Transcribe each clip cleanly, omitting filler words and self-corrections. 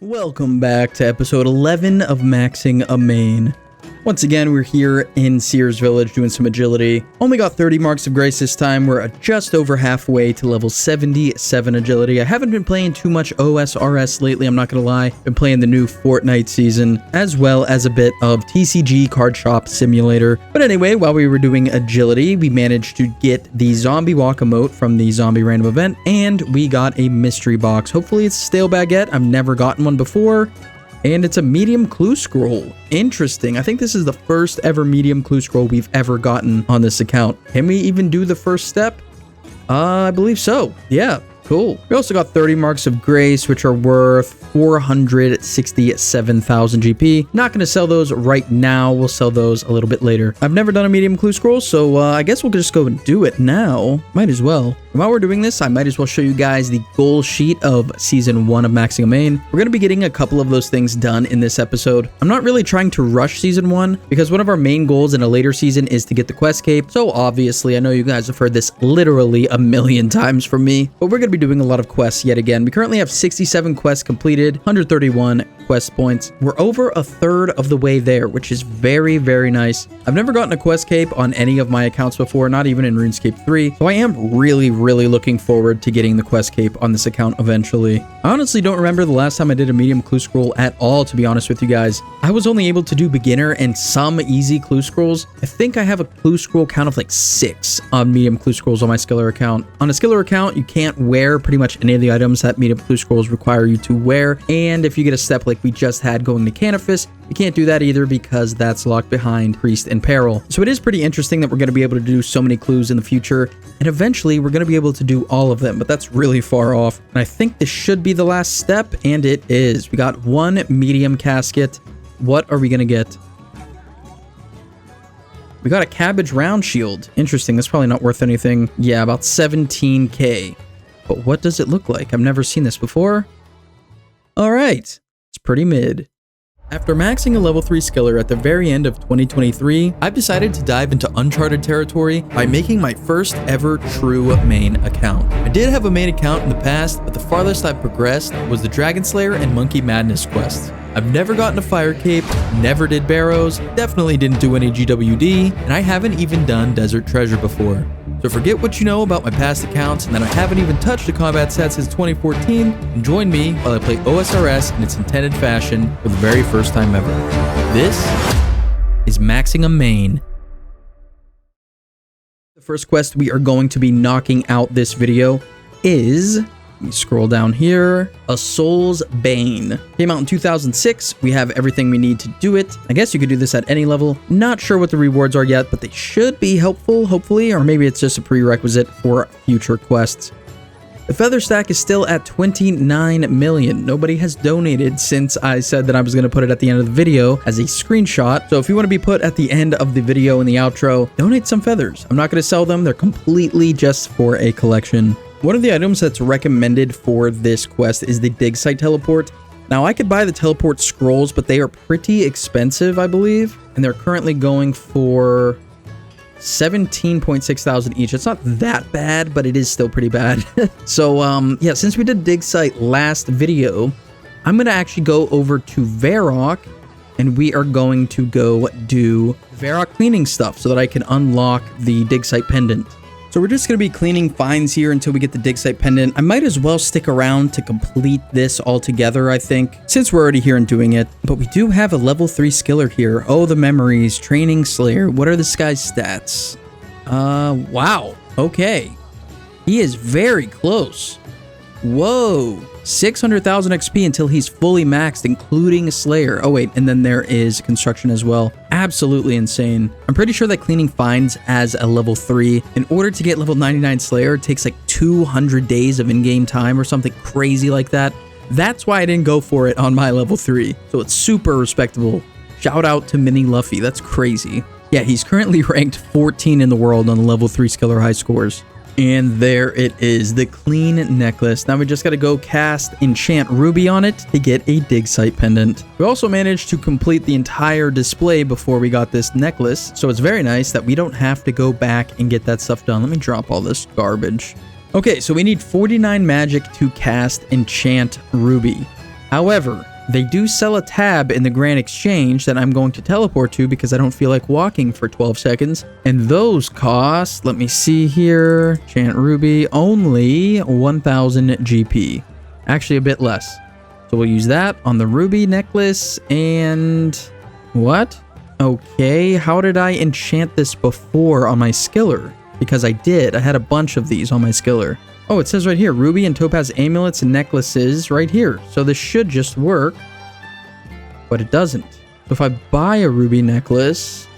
Welcome back to episode 11 of Maxing a Main. Once again, we're here in Sears Village doing some agility. Only got 30 marks of grace this time. We're just over halfway to level 77 agility. I haven't been playing too much OSRS lately, I'm not gonna lie. Been playing the new Fortnite season, as well as a bit of TCG Card Shop Simulator. But anyway, while we were doing agility, we managed to get the zombie walk emote from the zombie random event, and we got a mystery box. Hopefully it's a stale baguette. I've never gotten one before. And it's a medium clue scroll. Interesting. I think this is the first ever medium clue scroll we've ever gotten on this account. Can we even do the first step? I believe so. Yeah, cool. We also got 30 marks of grace, which are worth 467,000 GP. Not going to sell those right now. We'll sell those a little bit later. I've never done a medium clue scroll, so I guess we'll just go and do it now. Might as well. And while we're doing this, I might as well show you guys the goal sheet of Season 1 of Maxing a Main. We're going to be getting a couple of those things done in this episode. I'm not really trying to rush Season 1 because one of our main goals in a later season is to get the quest cape. So obviously, I know you guys have heard this literally a million times from me, but we're going to be doing a lot of quests yet again. We currently have 67 quests completed, 131 quest points. We're over a third of the way there, which is very, very nice. I've never gotten a quest cape on any of my accounts before, not even in RuneScape 3. So I am really looking forward to getting the quest cape on this account eventually. I honestly don't remember the last time I did a medium clue scroll at all, to be honest with you guys. I was only able to do beginner and some easy clue scrolls. I think I have a clue scroll count of like 6 on medium clue scrolls on my skiller account. On a skiller account, you can't wear pretty much any of the items that medium clue scrolls require you to wear. And if you get a step like we just had going to Canifis, you can't do that either because that's locked behind Priest and Peril. So it is pretty interesting that we're going to be able to do so many clues in the future, and eventually we're going to be able to do all of them, but that's really far off. And I think this should be the last step, and it is. We got one medium casket. What are we going to get? We got a cabbage round shield. Interesting. That's probably not worth anything. Yeah, about 17k. But what does it look like? I've never seen this before. All right. It's pretty mid. After maxing a level 3 skiller at the very end of 2023, I've decided to dive into uncharted territory by making my first ever true main account. I did have a main account in the past, but the farthest I've progressed was the Dragon Slayer and Monkey Madness quests. I've never gotten a fire cape, never did barrows, definitely didn't do any GWD, and I haven't even done Desert Treasure before. So forget what you know about my past accounts and that I haven't even touched a combat set since 2014, and join me while I play OSRS in its intended fashion for the very first time ever. This is Maxing a Main. The first quest we are going to be knocking out this video is... Let me scroll down here. A Soul's Bane. Came out in 2006. We have everything we need to do it. I guess you could do this at any level. Not sure what the rewards are yet, but they should be helpful, hopefully, or maybe it's just a prerequisite for future quests. The feather stack is still at 29 million. Nobody has donated since I said that I was going to put it at the end of the video as a screenshot. So if you want to be put at the end of the video in the outro, donate some feathers. I'm not going to sell them. They're completely just for a collection. One of the items that's recommended for this quest is the dig site teleport. Now, I could buy the teleport scrolls, but they are pretty expensive, I believe. And they're currently going for 17.6 thousand each. It's not that bad, but it is still pretty bad. So, yeah, since we did dig site last video, I'm going to actually go over to Varrock, and we are going to go do Varrock cleaning stuff so that I can unlock the dig site pendant. So we're just going to be cleaning finds here until we get the dig site pendant. I might as well stick around to complete this all together, I think, since we're already here and doing it. But we do have a level 3 skiller here. Oh, the memories. Training Slayer. What are this guy's stats? Wow. Okay. He is very close. Whoa. 600,000 XP until he's fully maxed, including Slayer. Oh, wait, and then there is construction as well. Absolutely insane. I'm pretty sure that cleaning finds as a level 3, in order to get level 99 Slayer, it takes like 200 days of in-game time or something crazy like that. That's why I didn't go for it on my level 3. So it's super respectable. Shout out to Mini Luffy. That's crazy. Yeah, he's currently ranked 14 in the world on the level 3 skiller high scores. And there it is, the clean necklace. Now we just got to go cast Enchant Ruby on it to get a dig site pendant. We also managed to complete the entire display before we got this necklace. So it's very nice that we don't have to go back and get that stuff done. Let me drop all this garbage. Okay, so we need 49 magic to cast Enchant Ruby. However, they do sell a tab in the Grand Exchange that I'm going to teleport to because I don't feel like walking for 12 seconds. And those cost, let me see here, Chant Ruby, only 1000 GP. Actually, a bit less. So we'll use that on the Ruby necklace and... what? Okay, how did I enchant this before on my skiller? Because I did. I had a bunch of these on my skiller. Oh, it says right here, Ruby and Topaz amulets and necklaces right here. So this should just work, but it doesn't. So if I buy a Ruby necklace,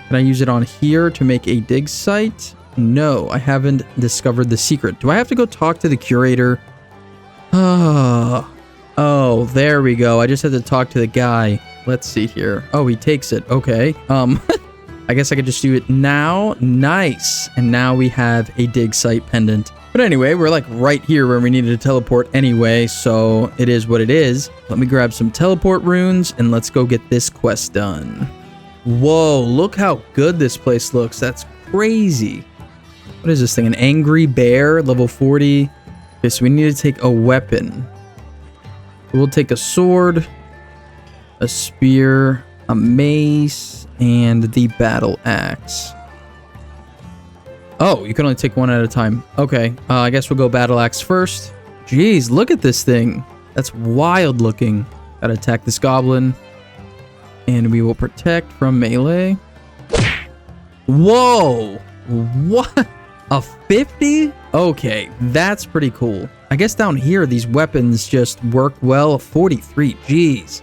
can I use it on here to make a dig site? No, I haven't discovered the secret. Do I have to go talk to the curator? Oh, there we go. I just had to talk to the guy. Let's see here. Oh, he takes it. Okay. I guess I could just do it now. Nice. And now we have a dig site pendant. But anyway, we're like right here where we needed to teleport anyway, so it is what it is. Let me grab some teleport runes and let's go get this quest done. Whoa, look how good this place looks. That's crazy. What is this thing? An angry bear, level 40. Okay, so we need to take a weapon. We'll take a sword, a spear, a mace, and the battle axe. Oh, you can only take one at a time. Okay, I guess we'll go battle axe first. Jeez, look at this thing. That's wild looking. Gotta attack this goblin. And we will protect from melee. Whoa! What? A 50? Okay, that's pretty cool. I guess down here, these weapons just work well. 43, jeez.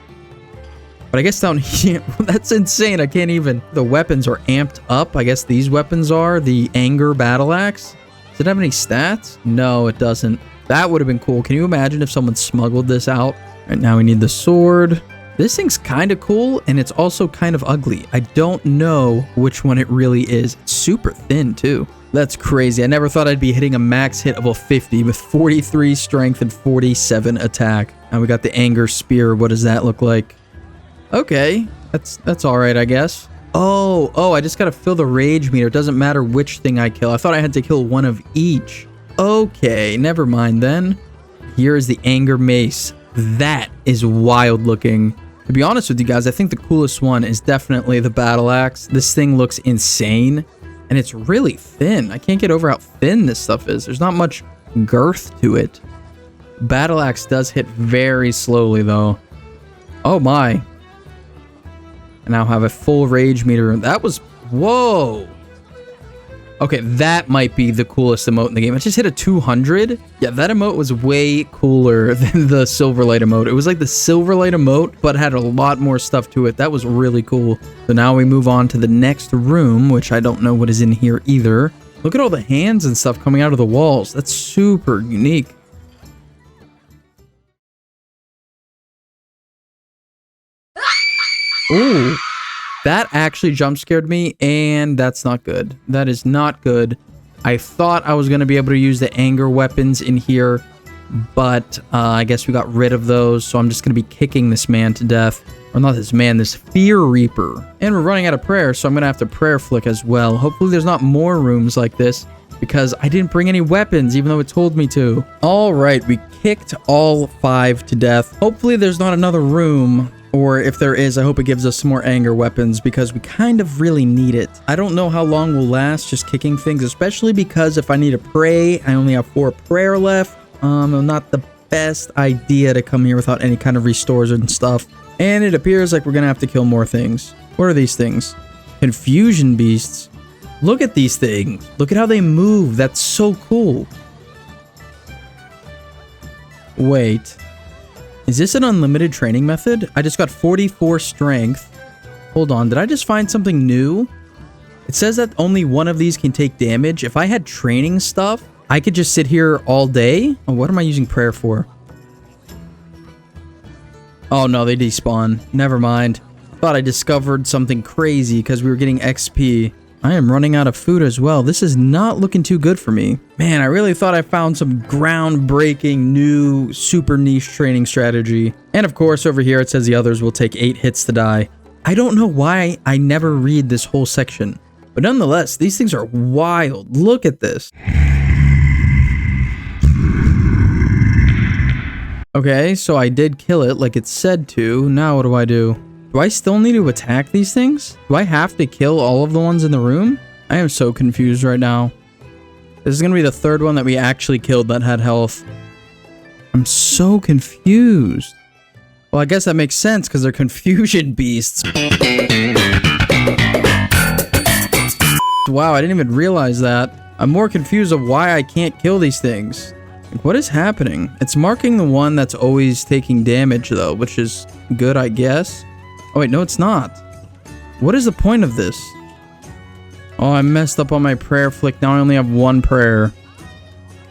But I guess down here, that's insane. I can't even... The weapons are amped up. I guess these weapons are the Anger Battle Axe. Does it have any stats? No, it doesn't. That would have been cool. Can you imagine if someone smuggled this out? Right now we need the sword. This thing's kind of cool, and it's also kind of ugly. I don't know which one it really is. It's super thin, too. That's crazy. I never thought I'd be hitting a max hit of a 50 with 43 strength and 47 attack. Now we got the Anger Spear. What does that look like? Okay, that's all right, I guess. Oh, I just gotta fill the rage meter. It doesn't matter which thing I kill. I thought I had to kill one of each. Okay, never mind then. Here is the Anger Mace. That is wild looking. To be honest with you guys, I think the coolest one is definitely the Battle Axe. This thing looks insane, and it's really thin. I can't get over how thin this stuff is. There's not much girth to it. Battle Axe does hit very slowly, though. Oh my. I now have a full rage meter. That was... Whoa! Okay, that might be the coolest emote in the game. I just hit a 200. Yeah, that emote was way cooler than the Silverlight emote. It was like the Silverlight emote, but had a lot more stuff to it. That was really cool. So now we move on to the next room, which I don't know what is in here either. Look at all the hands and stuff coming out of the walls. That's super unique. Ooh, that actually jump scared me, and that's not good. That is not good. I thought I was going to be able to use the anger weapons in here, but I guess we got rid of those, so I'm just going to be kicking this man to death. Or not this man, this Fear Reaper. And we're running out of prayer, so I'm going to have to prayer flick as well. Hopefully there's not more rooms like this, because I didn't bring any weapons, even though it told me to. All right, we kicked all 5 to death. Hopefully there's not another room. Or if there is, I hope it gives us some more anger weapons because we kind of really need it. I don't know how long we'll last just kicking things, especially because if I need to pray, I only have 4 prayer left. Not the best idea to come here without any kind of restores and stuff. And it appears like we're gonna have to kill more things. What are these things? Confusion beasts. Look at these things. Look at how they move. That's so cool. Wait. Is this an unlimited training method? I just got 44 strength. Hold on, did I just find something new? It says that only one of these can take damage. If I had training stuff, I could just sit here all day. Oh, what am I using prayer for? Oh no, they despawn. Never mind. Thought I discovered something crazy because we were getting XP. I am running out of food as well. This is not looking too good for me. Man, I really thought I found some groundbreaking new super niche training strategy. And of course, over here it says the others will take 8 hits to die. I don't know why I never read this whole section. But nonetheless, these things are wild. Look at this. Okay, so I did kill it like it said to. Now what do I do? Do I still need to attack these things? Do I have to kill all of the ones in the room? I am so confused right now. This is going to be the third one that we actually killed that had health. I'm so confused. Well, I guess that makes sense because they're confusion beasts. Wow, I didn't even realize that. I'm more confused of why I can't kill these things. Like, what is happening? It's marking the one that's always taking damage though, which is good, I guess. Oh wait, no it's not. What is the point of this? Oh, I messed up on my prayer flick. Now I only have one prayer.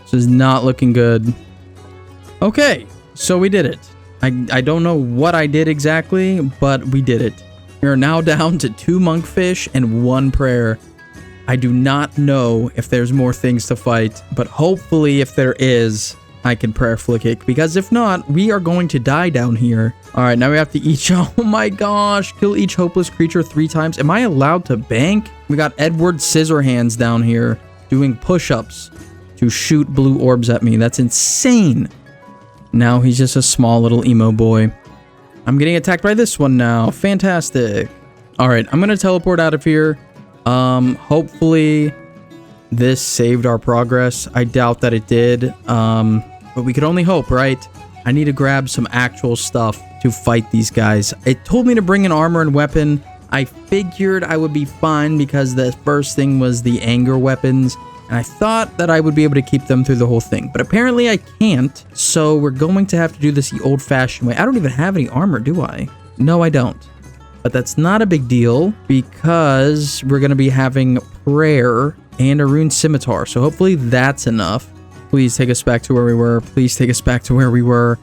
This is not looking good. Okay, so we did it. I don't know what I did exactly, but we did it. We are now down to 2 monkfish and 1 prayer. I do not know if there's more things to fight, but hopefully if there is, I can prayer flick it, because if not, we are going to die down here. All right, now we have to each, oh my gosh, kill each hopeless creature 3 times. Am I allowed to bank? We got Edward Scissorhands down here doing push-ups to shoot blue orbs at me. That's insane. Now he's just a small little emo boy. I'm getting attacked by this one now. Fantastic. All right, I'm gonna teleport out of here. Hopefully this saved our progress. I doubt that it did. But we could only hope, right? I need to grab some actual stuff to fight these guys. It told me to bring an armor and weapon. I figured I would be fine because the first thing was the anger weapons. And I thought that I would be able to keep them through the whole thing. But apparently I can't. So we're going to have to do this the old-fashioned way. I don't even have any armor, do I? No, I don't. But that's not a big deal because we're going to be having prayer and a rune scimitar. So hopefully that's enough. Please take us back to where we were. Please take us back to where we were.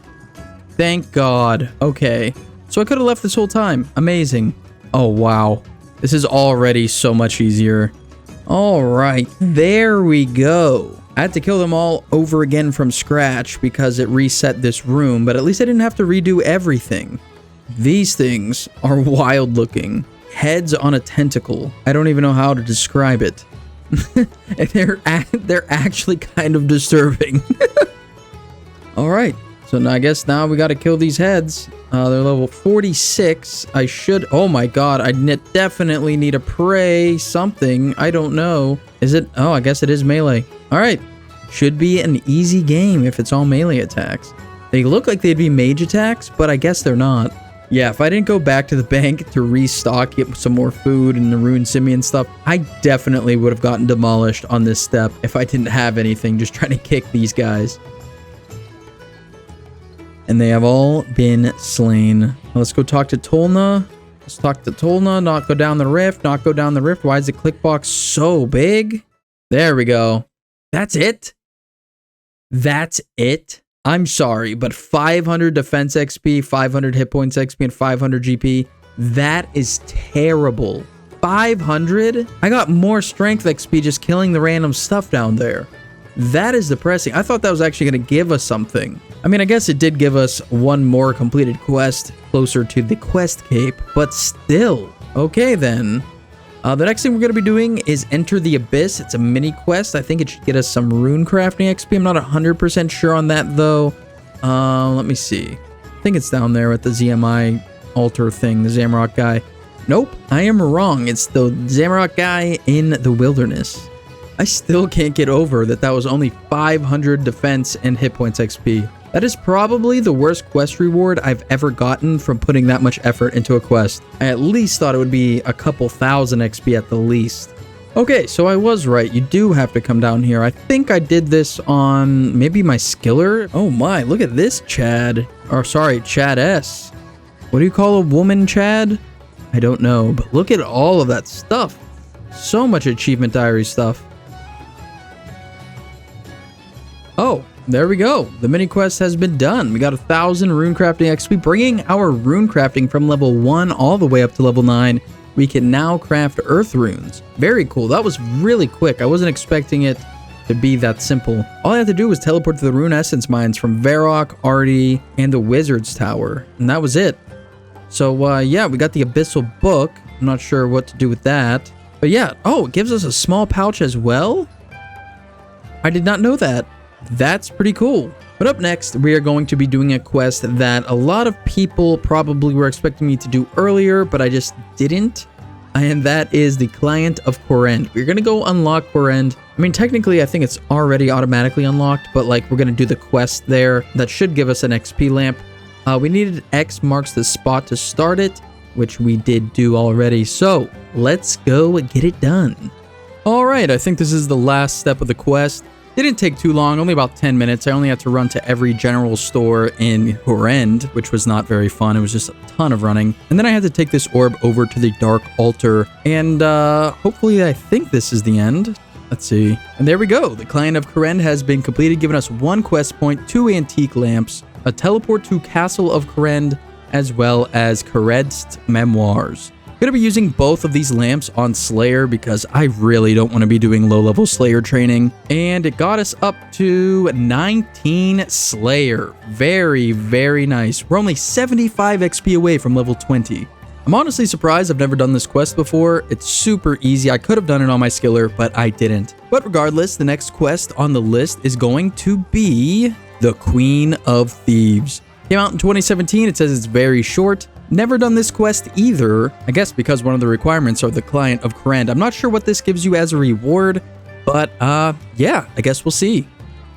Thank God. Okay. So I could have left this whole time. Amazing. Oh, wow. This is already so much easier. All right. There we go. I had to kill them all over again from scratch because it reset this room, but at least I didn't have to redo everything. These things are wild looking. Heads on a tentacle. I don't even know how to describe it. And they're actually kind of disturbing. All right, so now I guess now we got to kill these heads. They're level 46. I should, oh my god, I definitely need to pray something. I don't know. Is it? Oh, I guess it is melee. All right, should be an easy game if it's all melee attacks. They look like they'd be mage attacks, but I guess they're not. Yeah, if I didn't go back to the bank to restock, get some more food and the rune simian stuff, I definitely would have gotten demolished on this step if I didn't have anything, just trying to kick these guys. And they have all been slain. Now let's go talk to Tolna. Let's talk to Tolna, not go down the rift, not go down the rift. Why is the click box so big? There we go. That's it? That's it? I'm sorry, but 500 defense XP, 500 hit points XP, and 500 GP, that is terrible. 500? I got more strength XP just killing the random stuff down there. That is depressing. I thought that was actually going to give us something. I mean, I guess it did give us one more completed quest closer to the quest cape, but still. Okay, then. The next thing we're going to be doing is Enter the Abyss. It's a mini quest. I think it should get us some rune crafting XP. I'm not 100% sure on that, though. Let me see. I think it's down there at the ZMI altar thing, the Zamrock guy. Nope, I am wrong. It's the Zamrock guy in the wilderness. I still can't get over that was only 500 defense and hit points XP. That is probably the worst quest reward I've ever gotten from putting that much effort into a quest. I at least thought it would be a couple thousand XP at the least. Okay, so I was right. You do have to come down here. I think I did this on maybe my skiller. Oh my, look at this Chad. Or sorry, Chad S. What do you call a woman, Chad? I don't know, but look at all of that stuff. So much achievement diary stuff. Oh, there we go. The mini quest has been done. We got 1,000 rune crafting XP, bringing our rune crafting from level 1 all the way up to level 9. We can now craft earth runes. Very cool. That was really quick. I wasn't expecting it to be that simple. All I had to do was teleport to the rune essence mines from Varrock, Artie, and the Wizard's Tower. And that was it. So, yeah, we got the Abyssal Book. I'm not sure what to do with that. But yeah, oh, it gives us a small pouch as well? I did not know that. That's pretty cool. But up next, we are going to be doing a quest that a lot of people probably were expecting me to do earlier, but I just didn't. And that is the Client of Korend. We're going to go unlock Korend. I mean, technically, I think it's already automatically unlocked, but like we're going to do the quest there. That should give us an XP lamp. We needed X marks the spot to start it, which we did do already. So let's go get it done. All right, I think this is the last step of the quest. Didn't take too long, only about 10 minutes. I only had to run to every general store in Korend, which was not very fun. It was just a ton of running. And then I had to take this orb over to the Dark Altar. And hopefully I think this is the end. Let's see. And there we go. The Client of Korend has been completed, giving us 1 quest point, 2 antique lamps, a teleport to Castle of Korend, as well as Korend's memoirs. I'm going to be using both of these lamps on Slayer because I really don't want to be doing low-level Slayer training. And it got us up to 19 Slayer. Very, very nice. We're only 75 XP away from level 20. I'm honestly surprised I've never done this quest before. It's super easy. I could have done it on my skiller, but I didn't. But regardless, the next quest on the list is going to be the Queen of Thieves. Came out in 2017. It says it's very short. Never done this quest either, I guess because one of the requirements are the Client of Korend. I'm not sure what this gives you as a reward, but yeah, I guess we'll see.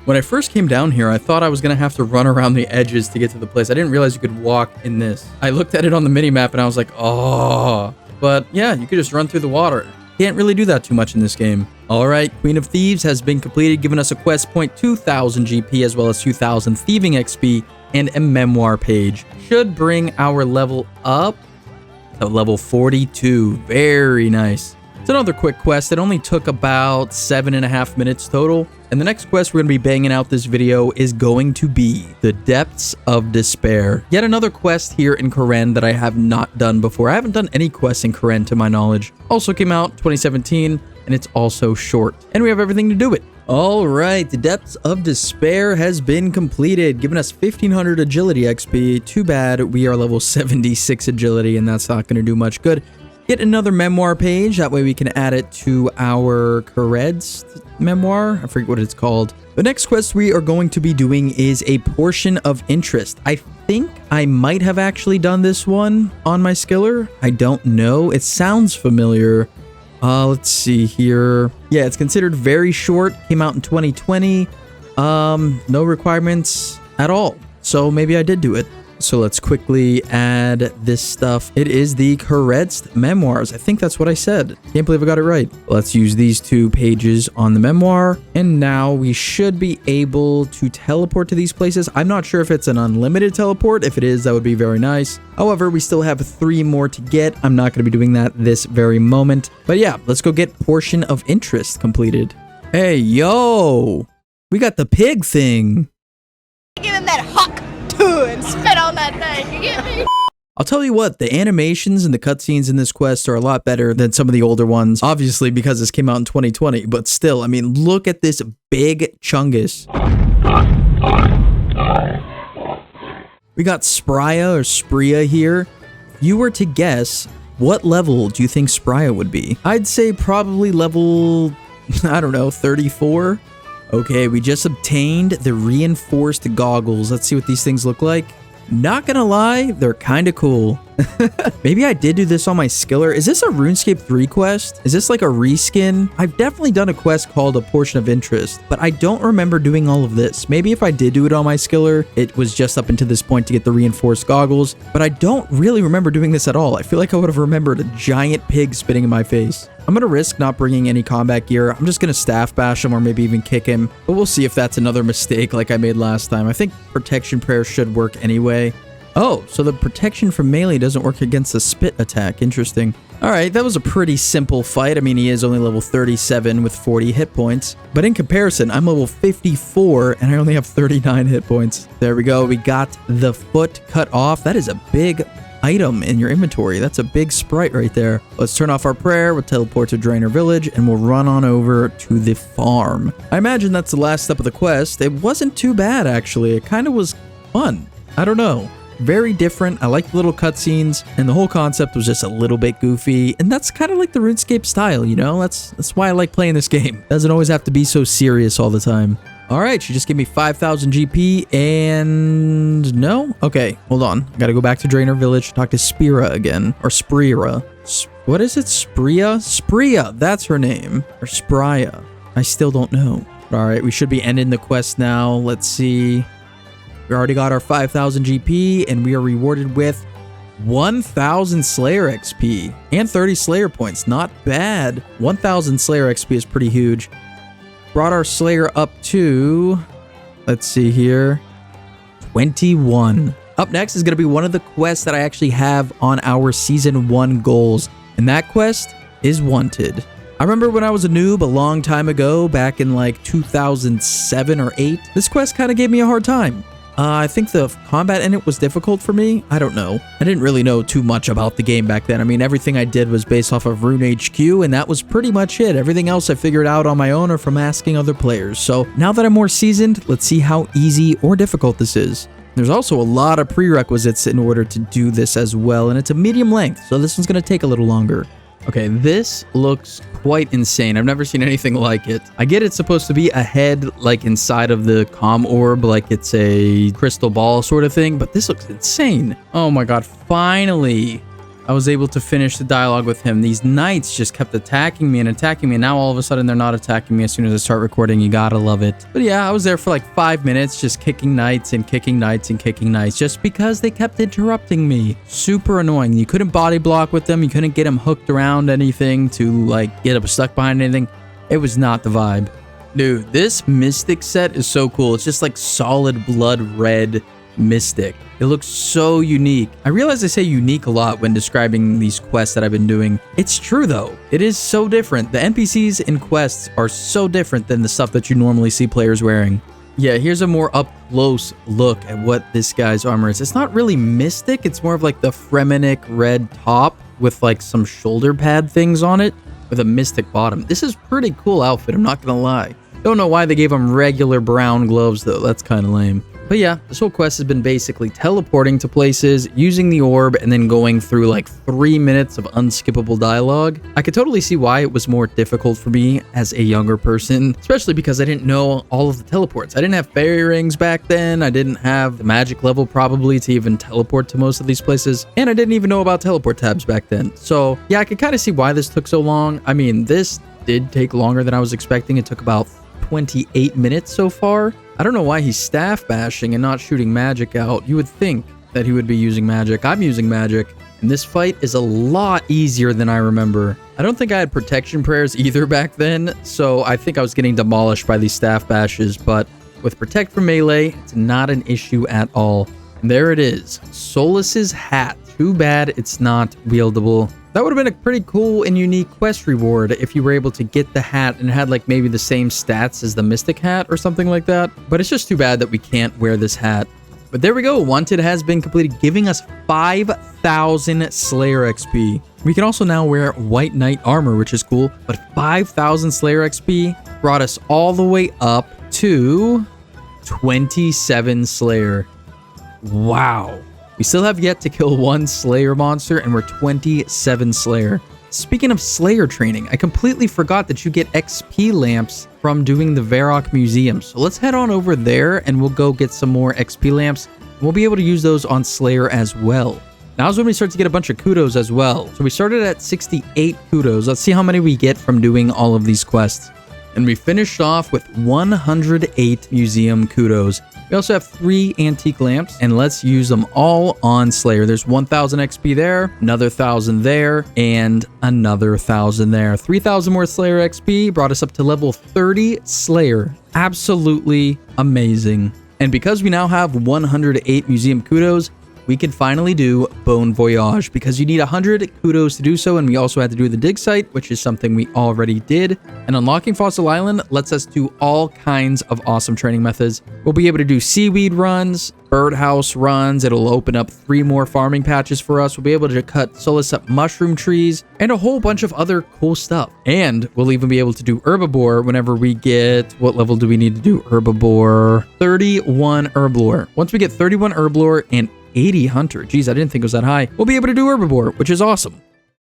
When I first came down here, I thought I was going to have to run around the edges to get to the place. I didn't realize you could walk in this. I looked at it on the minimap and I was like, oh, but yeah, you could just run through the water. Can't really do that too much in this game. All right, Queen of Thieves has been completed, giving us a quest point, 2,000 GP, as well as 2,000 thieving XP, and a memoir page. Should bring our level up to level 42. Very nice. It's another quick quest. It only took about 7.5 minutes total. And the next quest we're going to be banging out this video is going to be the Depths of Despair. Yet another quest here in Korend that I have not done before. I haven't done any quests in Korend to my knowledge. Also came out 2017, and it's also short. And we have everything to do it. All right, the Depths of Despair has been completed, giving us 1,500 agility XP. Too bad we are level 76 agility, and that's not going to do much good. Get another memoir page. That way we can add it to our Korend's memoir. I forget what it's called. The next quest we are going to be doing is a portion of interest. I think I might have actually done this one on my skiller. I don't know. It sounds familiar. Let's see here. Yeah, it's considered very short. Came out in 2020. No requirements at all. So maybe I did do it. So let's quickly add this stuff. It is the Korend's memoirs. I think that's what I said. Can't believe I got it right. Let's use these 2 pages on the memoir. And now we should be able to teleport to these places. I'm not sure if it's an unlimited teleport. If it is, that would be very nice. However, we still have 3 more to get. I'm not going to be doing that this very moment. But yeah, let's go get portion of interest completed. Hey, yo! We got the pig thing. Give him that huck too and spit on that thing, you get me? I'll tell you what, the animations and the cutscenes in this quest are a lot better than some of the older ones. Obviously, because this came out in 2020, but still, I mean, look at this big chungus. We got Spraya or Spria here. If you were to guess, what level do you think Spraya would be? I'd say probably level, I don't know, 34? Okay, we just obtained the reinforced goggles. Let's see what these things look like. Not gonna lie, they're kind of cool. Maybe I did do this on my skiller. Is this a RuneScape 3 quest? Is this like a reskin? I've definitely done a quest called a portion of interest, but I don't remember doing all of this. Maybe if I did do it on my skiller, it was just up until this point to get the reinforced goggles, but I don't really remember doing this at all. I feel like I would have remembered a giant pig spitting in my face. I'm going to risk not bringing any combat gear. I'm just going to staff bash him or maybe even kick him, but we'll see if that's another mistake like I made last time. I think protection prayer should work anyway. Oh, so the protection from melee doesn't work against the spit attack. Interesting. All right, that was a pretty simple fight. I mean, he is only level 37 with 40 hit points, but in comparison, I'm level 54 and I only have 39 hit points. There we go. We got the foot cut off. That is a big item in your inventory. That's a big sprite right there. Let's turn off our prayer. We'll teleport to Drainer Village and we'll run on over to the farm. I imagine that's the last step of the quest. It wasn't too bad, actually. It kind of was fun. I don't know. Very different. I like the little cutscenes, and the whole concept was just a little bit goofy, and that's kind of like the RuneScape style, you know? That's why I like playing this game. Doesn't always have to be so serious all the time. All right, she just gave me 5,000 GP and no? Okay, hold on. I gotta go back to Drainer Village to talk to Spira again. Or Sprira. What is it? Spria? Spria, that's her name. Or Spraya. I still don't know. All right, we should be ending the quest now. Let's see. We already got our 5,000 GP and we are rewarded with 1,000 Slayer XP and 30 Slayer points. Not bad. 1,000 Slayer XP is pretty huge. Brought our Slayer up to, let's see here, 21. Up next is going to be one of the quests that I actually have on our Season 1 goals, and that quest is Wanted. I remember when I was a noob a long time ago, back in like 2007 or 8, this quest kind of gave me a hard time. I think the combat in it was difficult for me. I don't know. I didn't really know too much about the game back then. I mean, everything I did was based off of Rune HQ, and that was pretty much it. Everything else I figured out on my own or from asking other players. So now that I'm more seasoned, let's see how easy or difficult this is. There's also a lot of prerequisites in order to do this as well, and it's a medium length, so this one's going to take a little longer. Okay, this looks quite insane. I've never seen anything like it. I get it's supposed to be a head like inside of the comm orb, like it's a crystal ball sort of thing, but this looks insane. Oh my god, finally I was able to finish the dialogue with him. These knights just kept attacking me, and now all of a sudden they're not attacking me as soon as I start recording. You gotta love it. But yeah, I was there for like 5 minutes just kicking knights and kicking knights and kicking knights just because they kept interrupting me. Super annoying. You couldn't body block with them. You couldn't get them hooked around anything to like get them stuck behind anything. It was not the vibe. Dude, this Mystic set is so cool. It's just like solid blood red Mystic. It looks so unique. I realize I say unique a lot when describing these quests that I've been doing. It's true though. It is so different. The NPCs in quests are so different than the stuff that you normally see players wearing. Yeah, here's a more up close look at what this guy's armor is. It's not really Mystic. It's more of like the Fremenic red top with like some shoulder pad things on it with a Mystic bottom. This is pretty cool outfit, I'm not gonna lie. Don't know why they gave him regular brown gloves though. That's kind of lame. But yeah, this whole quest has been basically teleporting to places, using the orb, and then going through like 3 minutes of unskippable dialogue. I could totally see why it was more difficult for me as a younger person, especially because I didn't know all of the teleports. I didn't have fairy rings back then. I didn't have the magic level probably to even teleport to most of these places. And I didn't even know about teleport tabs back then. So yeah, I could kind of see why this took so long. I mean, this did take longer than I was expecting. It took about 28 minutes so far. I don't know why he's staff bashing and not shooting magic out. You would think that he would be using magic. I'm using magic, and this fight is a lot easier than I remember. I don't think I had protection prayers either back then, so I think I was getting demolished by these staff bashes, but with protect from melee, it's not an issue at all. And there it is, Solus's hat. Too bad it's not wieldable. That would have been a pretty cool and unique quest reward if you were able to get the hat and it had like maybe the same stats as the Mystic hat or something like that. But it's just too bad that we can't wear this hat. But there we go. Wanted has been completed, giving us 5,000 Slayer XP. We can also now wear White Knight armor, which is cool. But 5,000 Slayer XP brought us all the way up to 27 Slayer. Wow. We still have yet to kill one Slayer monster, and we're 27 Slayer. Speaking of Slayer training, I completely forgot that you get XP lamps from doing the Varrock Museum. So let's head on over there, and we'll go get some more XP lamps. We'll be able to use those on Slayer as well. Now's when we start to get a bunch of kudos as well. So we started at 68 kudos. Let's see how many we get from doing all of these quests. And we finished off with 108 museum kudos. We also have 3 antique lamps, and let's use them all on Slayer. There's 1,000 XP there, another 1,000 there, and another 1,000 there. 3,000 more Slayer XP brought us up to level 30 Slayer. Absolutely amazing. And because we now have 108 museum kudos, we can finally do Bon Voyage, because you need 100 kudos to do so, and we also had to do the dig site, which is something we already did. And unlocking Fossil Island lets us do all kinds of awesome training methods. We'll be able to do seaweed runs, birdhouse runs. It'll open up 3 more farming patches for us. We'll be able to cut Solus up mushroom trees and a whole bunch of other cool stuff. And we'll even be able to do herbivore whenever we get, what level do we need to do herbivore? 31 herblore. Once we get 31 herblore and 80 hunter. Geez, I didn't think it was that high. We'll be able to do herbivore, which is awesome.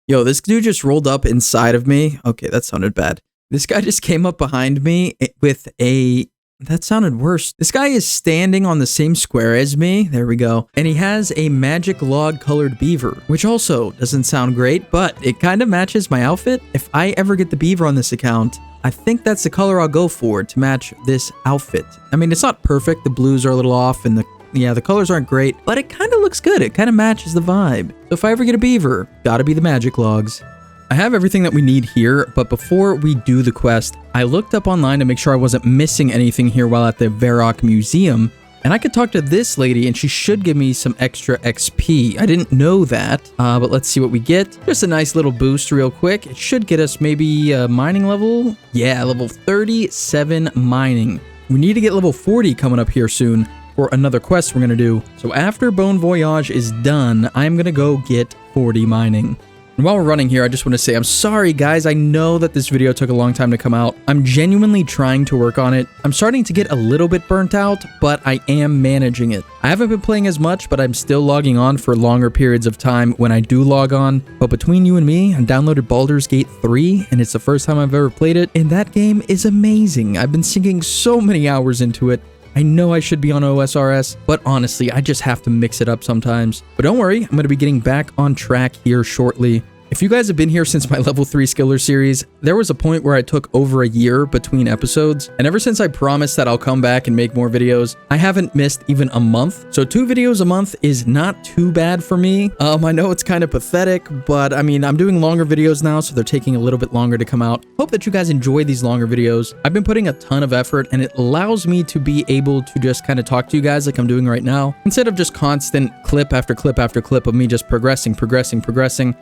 Yo, this dude just rolled up inside of me. Okay, that sounded bad. This guy just came up behind me with a That sounded worse. This guy is standing on the same square as me. There we go. And he has a magic log colored beaver, which also doesn't sound great, but it kind of matches my outfit. If I ever get the beaver on this account, I think that's the color I'll go for to match this outfit. I mean, it's not perfect. The blues are a little off and the colors aren't great, but it kind of looks good. It kind of matches the vibe. So if I ever get a beaver, gotta be the magic logs. I have everything that we need here, but before we do the quest, I looked up online to make sure I wasn't missing anything here while at the Varrock Museum, and I could talk to this lady and she should give me some extra XP. I didn't know that, but let's see what we get. Just a nice little boost real quick. It should get us maybe a mining level. Yeah, level 37 mining. We need to get level 40 coming up here soon for another quest we're gonna do. So after Bone Voyage is done, I'm gonna go get 40 mining. And while we're running here, I just want to say I'm sorry, guys. I know that this video took a long time to come out. I'm genuinely trying to work on it. I'm starting to get a little bit burnt out, but I am managing it. I haven't been playing as much, but I'm still logging on for longer periods of time when I do log on. But between you and me, I downloaded Baldur's Gate 3, and it's the first time I've ever played it, and that game is amazing. I've been sinking so many hours into it. I know I should be on OSRS, but honestly, I just have to mix it up sometimes. But don't worry, I'm going to be getting back on track here shortly. If you guys have been here since my level 3 Skiller series, there was a point where I took over a year between episodes, and ever since I promised that I'll come back and make more videos, I haven't missed even a month. So 2 videos a month is not too bad for me. I know it's kind of pathetic, but I mean, I'm doing longer videos now, so they're taking a little bit longer to come out. Hope that you guys enjoy these longer videos. I've been putting a ton of effort, and it allows me to be able to just kind of talk to you guys like I'm doing right now, instead of just constant clip after clip after clip of me just progressing.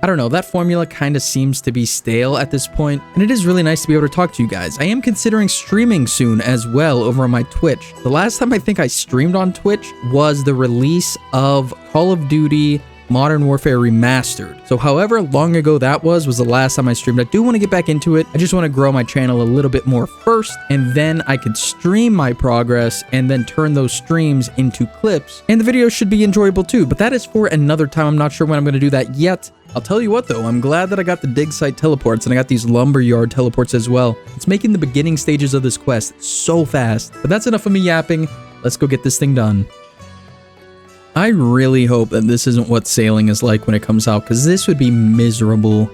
I don't know, that formula kind of seems to be stale at this point, and it is really nice to be able to talk to you guys. I am considering streaming soon as well over on my Twitch. The last time I think I streamed on Twitch was the release of Call of Duty Modern Warfare Remastered. So however long ago that was the last time I streamed. I do want to get back into it. I just want to grow my channel a little bit more first, and then I could stream my progress and then turn those streams into clips, and the videos should be enjoyable too, but that is for another time. I'm not sure when I'm going to do that yet. I'll tell you what though, I'm glad that I got the dig site teleports and I got these lumberyard teleports as well. It's making the beginning stages of this quest so fast. But that's enough of me yapping. Let's go get this thing done. I really hope that this isn't what sailing is like when it comes out, because this would be miserable.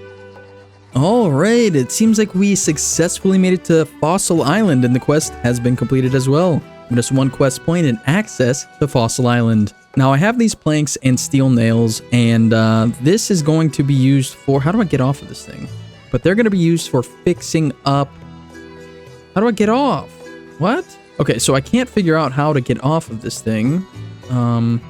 Alright, it seems like we successfully made it to Fossil Island and the quest has been completed as well. Just one quest point and access to Fossil Island. Now I have these planks and steel nails, and this is going to be used for, how do I get off of this thing? But they're going to be used for fixing up. How do I get off? What? Okay, so I can't figure out how to get off of this thing. Am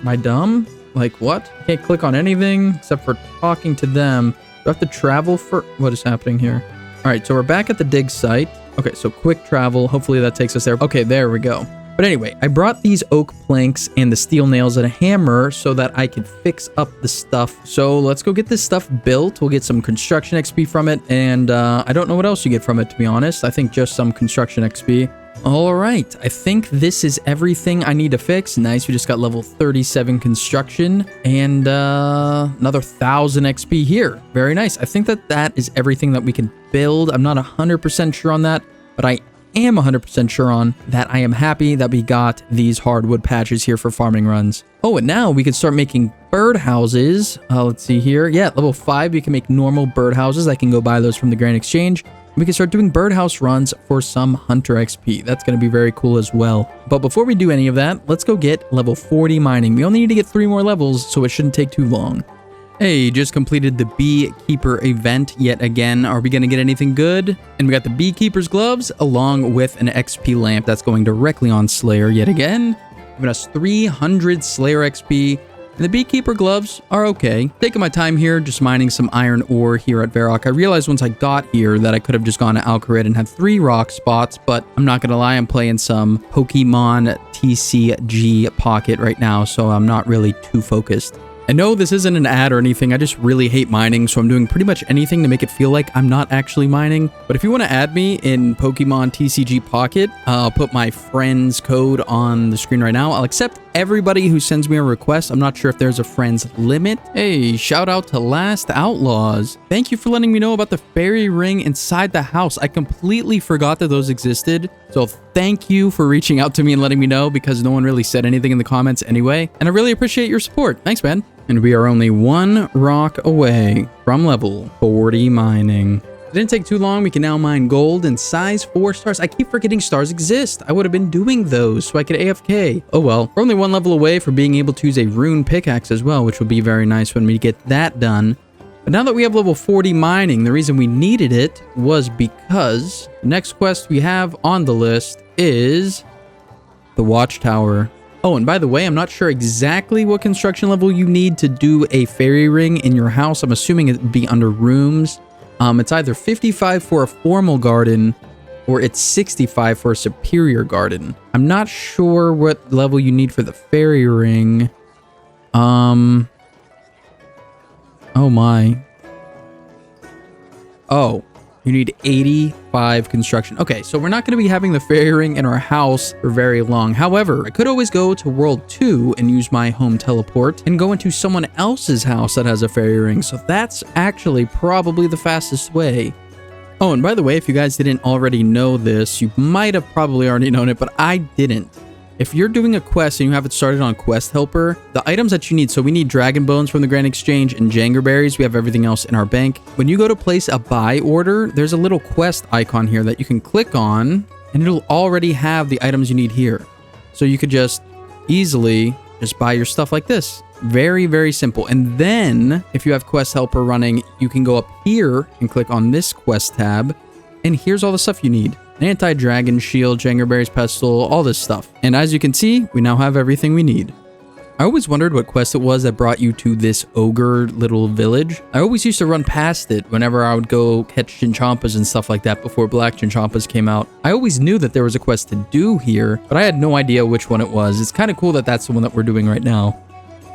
I dumb? Like what? I can't click on anything except for talking to them. Do I have to travel for, what is happening here? All right, so we're back at the dig site. Okay, so quick travel. Hopefully that takes us there. Okay, there we go. But anyway, I brought these oak planks and the steel nails and a hammer so that I could fix up the stuff. So let's go get this stuff built. We'll get some construction XP from it. And I don't know what else you get from it, to be honest. I think just some construction XP. All right, I think this is everything I need to fix. Nice, we just got level 37 construction and another 1,000 XP here. Very nice. I think that is everything that we can build. I'm not 100% sure on that, but I am 100% sure on that. I am happy that we got these hardwood patches here for farming runs. Oh, and now we can start making birdhouses. Let's see here. Yeah, level 5, we can make normal birdhouses. I can go buy those from the Grand Exchange. We can start doing birdhouse runs for some hunter XP. That's going to be very cool as well. But before we do any of that, let's go get level 40 mining. We only need to get 3 more levels, so it shouldn't take too long. Hey, just completed the beekeeper event yet again. Are we going to get anything good? And we got the beekeeper's gloves along with an XP lamp that's going directly on Slayer yet again. Giving us 300 Slayer XP. And the beekeeper gloves are okay. Taking my time here, just mining some iron ore here at Varrock. I realized once I got here that I could have just gone to Alcarid and had 3 rock spots, but I'm not gonna lie, I'm playing some Pokemon TCG Pocket right now, so I'm not really too focused. And no, this isn't an ad or anything. I just really hate mining, so I'm doing pretty much anything to make it feel like I'm not actually mining. But if you want to add me in Pokemon TCG Pocket, I'll put my friend's code on the screen right now. I'll accept everybody who sends me a request. I'm not sure if there's a friend's limit. Hey, shout out to Last Outlaws. Thank you for letting me know about the fairy ring inside the house. I completely forgot that those existed. So thank you for reaching out to me and letting me know, because no one really said anything in the comments anyway. And I really appreciate your support. Thanks, man. And we are only one rock away from level 40 mining. It didn't take too long. We can now mine gold and size 4 stars. I keep forgetting stars exist. I would have been doing those so I could AFK. Oh well. We're only one level away from being able to use a rune pickaxe as well, which will be very nice when we get that done. But now that we have level 40 mining, the reason we needed it was because the next quest we have on the list is the Watchtower. Oh, and by the way, I'm not sure exactly what construction level you need to do a fairy ring in your house. I'm assuming it'd be under rooms. It's either 55 for a formal garden or it's 65 for a superior garden. I'm not sure what level you need for the fairy ring. Oh my. Oh, you need 85 construction. Okay, so we're not going to be having the fairy ring in our house for very long. However, I could always go to World 2 and use my home teleport and go into someone else's house that has a fairy ring. So that's actually probably the fastest way. Oh, and by the way, if you guys didn't already know this, you might have probably already known it, but I didn't. If you're doing a quest and you have it started on Quest Helper, the items that you need, so we need Dragon Bones from the Grand Exchange and Jangerberries. We have everything else in our bank. When you go to place a buy order, there's a little quest icon here that you can click on, and it'll already have the items you need here. So you could just easily just buy your stuff like this. Very, very simple. And then if you have Quest Helper running, you can go up here and click on this quest tab, and here's all the stuff you need. An anti-dragon shield, Jangerberries pestle, all this stuff. And as you can see, we now have everything we need. I always wondered what quest it was that brought you to this ogre little village. I always used to run past it whenever I would go catch Chinchampas and stuff like that before Black Chinchampas came out. I always knew that there was a quest to do here, but I had no idea which one it was. It's kind of cool that that's the one that we're doing right now.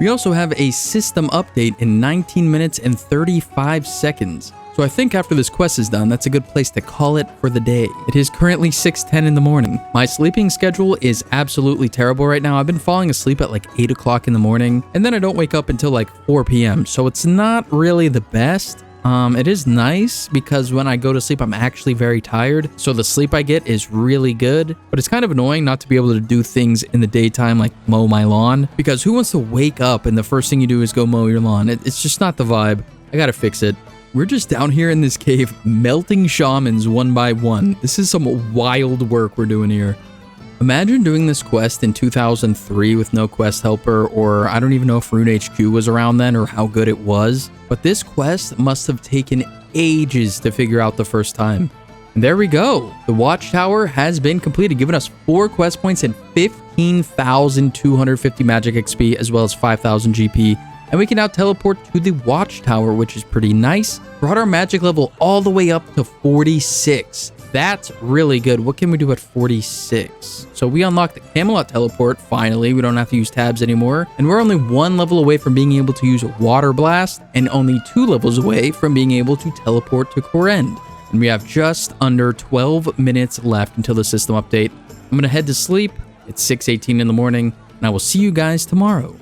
We also have a system update in 19 minutes and 35 seconds. So I think after this quest is done, that's a good place to call it for the day. It is currently 6:10 in the morning. My sleeping schedule is absolutely terrible right now. I've been falling asleep at like 8 o'clock in the morning, and then I don't wake up until like 4 p.m. So it's not really the best. It is nice because when I go to sleep, I'm actually very tired. So the sleep I get is really good, but it's kind of annoying not to be able to do things in the daytime, like mow my lawn, because who wants to wake up and the first thing you do is go mow your lawn? It's just not the vibe. I gotta fix it. We're just down here in this cave, melting shamans one by one. This is some wild work we're doing here. Imagine doing this quest in 2003 with no quest helper, or I don't even know if Rune HQ was around then or how good it was. But this quest must have taken ages to figure out the first time. And there we go. The Watchtower has been completed, giving us 4 quest points and 15,250 magic XP, as well as 5,000 GP. And we can now teleport to the Watchtower, which is pretty nice. Brought our magic level all the way up to 46. That's really good. What can we do at 46? So we unlocked the Camelot teleport, finally. We don't have to use tabs anymore. And we're only 1 level away from being able to use Water Blast, and only 2 levels away from being able to teleport to Korend. And we have just under 12 minutes left until the system update. I'm going to head to sleep. It's 6:18 in the morning, and I will see you guys tomorrow.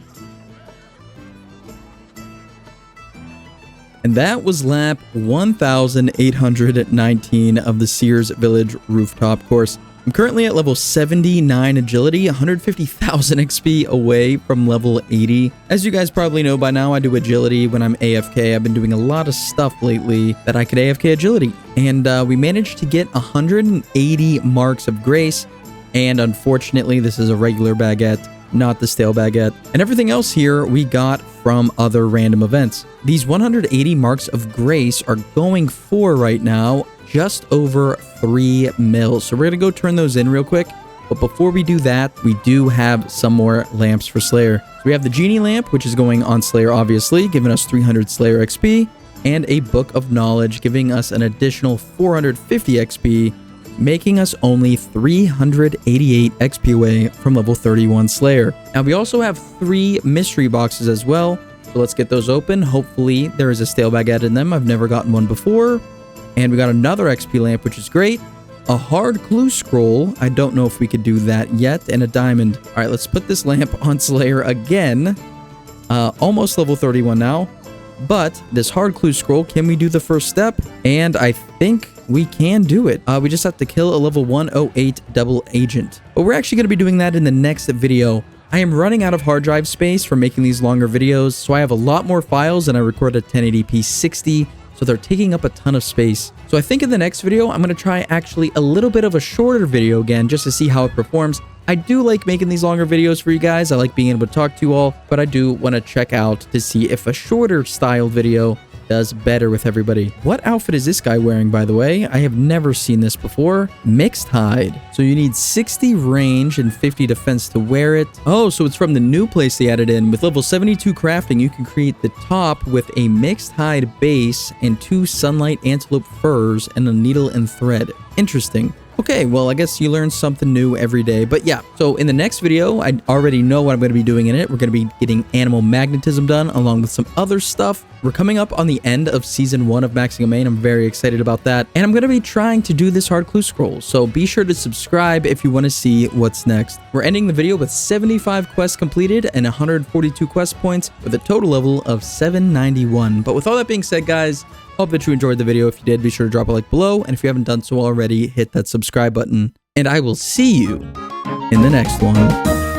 And that was lap 1,819 of the Sears Village rooftop course. I'm currently at level 79 agility, 150,000 XP away from level 80. As you guys probably know by now, I do agility when I'm AFK. I've been doing a lot of stuff lately that I could AFK agility. And we managed to get 180 marks of grace. And unfortunately, this is a regular baguette, not the stale baguette. And everything else here we got from other random events. These 180 marks of grace are going for right now just over 3 mil. So we're gonna go turn those in real quick. But before we do that, we do have some more lamps for Slayer. So we have the Genie lamp, which is going on Slayer, obviously, giving us 300 Slayer XP, and a Book of Knowledge, giving us an additional 450 XP, making us only 388 XP away from level 31 Slayer. Now we also have 3 mystery boxes as well, So let's get those open. Hopefully there is a stale baguette in them. I've never gotten one before. And we got another XP lamp, which is great. A hard clue scroll. I don't know if we could do that yet. And a diamond. All right, let's put this lamp on Slayer again. Almost level 31 now. But this hard clue scroll, can we do the first step? And I think we can do it. We just have to kill a level 108 double agent. But we're actually going to be doing that in the next video. I am running out of hard drive space for making these longer videos, so I have a lot more files and I record at 1080p 60, so they're taking up a ton of space. So I think in the next video, I'm going to try actually a little bit of a shorter video again, just to see how it performs. I do like making these longer videos for you guys. I like being able to talk to you all, but I do want to check out to see if a shorter style video does better with everybody. What outfit is this guy wearing, by the way? I have never seen this before. Mixed hide. So you need 60 range and 50 defense to wear it. Oh, so it's from the new place they added in. With level 72 crafting, you can create the top with a mixed hide base and 2 sunlight antelope furs and a needle and thread. Interesting. Okay, well, I guess you learn something new every day. But yeah, so in the next video, I already know what I'm going to be doing in it. We're going to be getting animal magnetism done along with some other stuff. We're coming up on the end of Season 1 of Maxing a Main. I'm very excited about that. And I'm going to be trying to do this hard clue scroll. So be sure to subscribe if you want to see what's next. We're ending the video with 75 quests completed and 142 quest points with a total level of 791. But with all that being said, guys, hope that you enjoyed the video. If you did, be sure to drop a like below. And if you haven't done so already, hit that subscribe button. And I will see you in the next one.